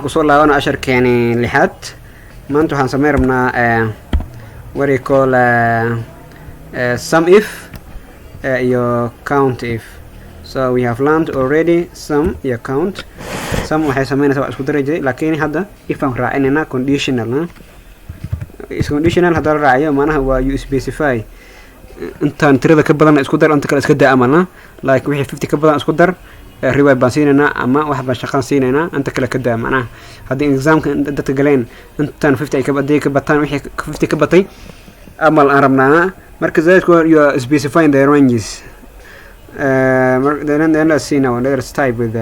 kusoo laabana casharkeeni lixaad maanta waxaan sameyn rabnaa what you call sum if iyo count if. So we have learned already sum iyo count. Sum waxay sameynaysaa waa isku daray jiray laakiin hadda if aan raacinayna conditional is conditional hadda la raaciyo macnaha waa you specify intaan tirada ka badan isku dar inta kale iska daa amalna like wixii 50 ka badan isku dar riwaayad baan siinayna ama wax baan shaqan siinayna inta kale ka daa macnaha haddii examka dadka galeen intaan 50 ay ka baday ka bataan wixii 50 ka batay amal aan rabnaa marka zaydku you are specifying the ranges then let's see now let's type with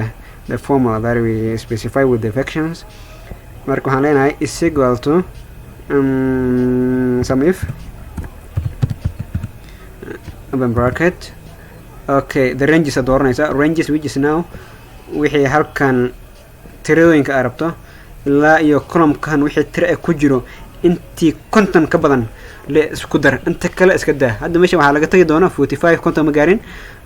the formula that we specify with the functions. Marka waxaan leenahay is equal to sum if open bracket. Okay, the ranges are dooranaysa ranges which is now wixii halkan tiradooyinka aad rabto ilaa iyo column-kan wixii tira ku jiro intii konton ka badan le isku dar inta kale iska daa. Hadda meesha waxaa laga tagi doonaa 45 konton ma gaarin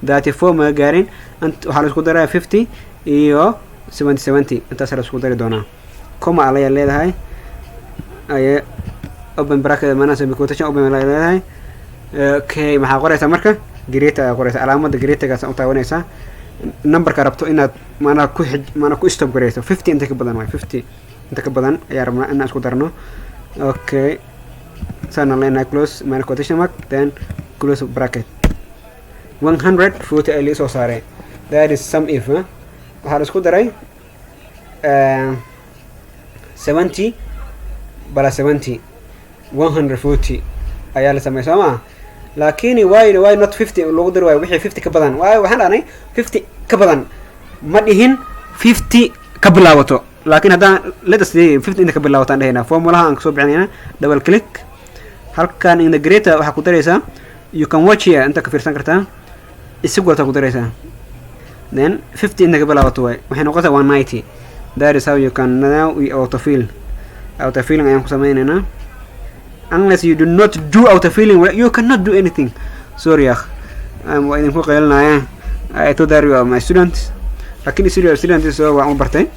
34 ma gaarin waxaa la isku daraa 50 iyo 70 intaas la isku dari doonaa comma ala leedahay ay open bracket mana semi quotation open ala leedahay. Okay, maxaa qoraysaa marka greater ayaa qoraysaa calaamada greatergaas u taabanaysaa numberka rabto inaad mana ku stop gareyso 50 inta ka badan way 50 inta ka badan ayaa rabnaa inaan isku darno. Okay, sana leenahay close mana quotation mark then close bracket 140 ay soo saareen that is sum if waxaa la isku daray 70 bala 70 140 ayaa la sameeyay sooma laakiin why not 50 lagu dar way wixii 50 ka badan waxaan dhahnay 50 ka badan ma dhihin 50 ka bilaabato laakiin haddaan let us say 50 inta ka bilaabataan dhahayna formulaha aan kasoo bixinayna double click halkan in the greater waxaa ku daraysaa you can watch here inta ka fiirsan kartaa isagu wata ku daraysaa then 50 inta ka bilaabato way waxay noqotaa 190. That is how you can now we autofill ayaan ku sameynayna unless you do not do autofilling you cannot do anything. Sorry I'm idinku qeylanayaa I thought that you are my students lakin students so waan u bartay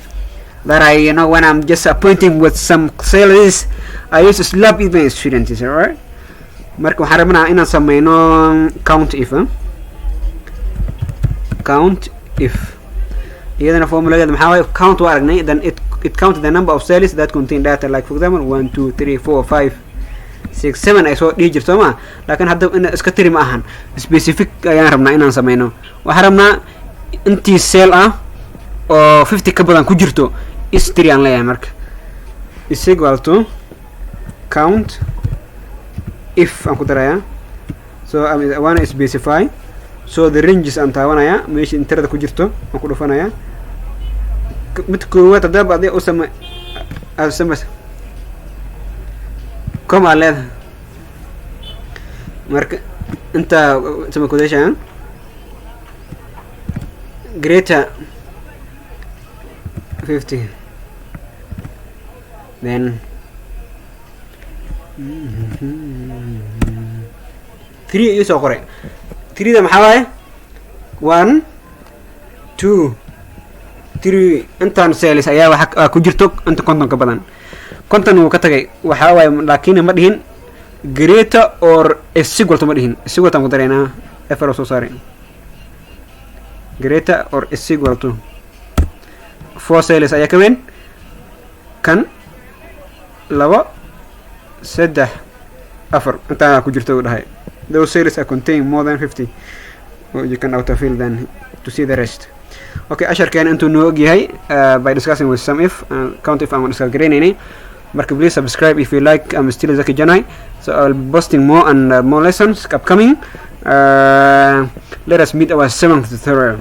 that I when I'm just appointing with some salaries I used to slap even students alright. Marka waxaan rabnaa inaan sameyno count if iyadana formuladeeda maxaa waaye count waa aragnay then it counts the number of cells that contain data like for example 1 2 3 4 5 6 7 ay soo dhigi jirto ma laakiin hadda in iska tiri ma ahan specific ayaan rabnaa inaan sameyno waxaan rabnaa intii cell ah oo 50 ka badan ku jirto is tiri aan leeyahay marka is equal to count if aan ku daraya so I want to specify so the ranges aan taabanaya meesha intirada ku jirto aan ku dhufanaya mid koowaad hadaba adii u samay كم على مرك أنت تسمى كوديشان greater 50 then 3 يسوى قري 3 ده محاوي 1 2 3 أنت نسالس أيها وحك كجرتك أنت كنتم كبدان kontan uu ka tagay waxa way laakiin ma dhihin greater or equal to ma dhihin equal to mudareena efero soo saareen greater or equal to 4 cells ayaa ka weyn kan 2 3 4 inta ku jirto dhahay those cells are contain more than 50 you can autofill then to see the rest. Okay, asharkeen intuu noo ogyahay by discussing with sum if count if I'm discuss greening. Mark, please subscribe if you like. I'm still Zaki Janai, so I'll be posting more and more lessons upcoming. Let us meet our 7th tutorial.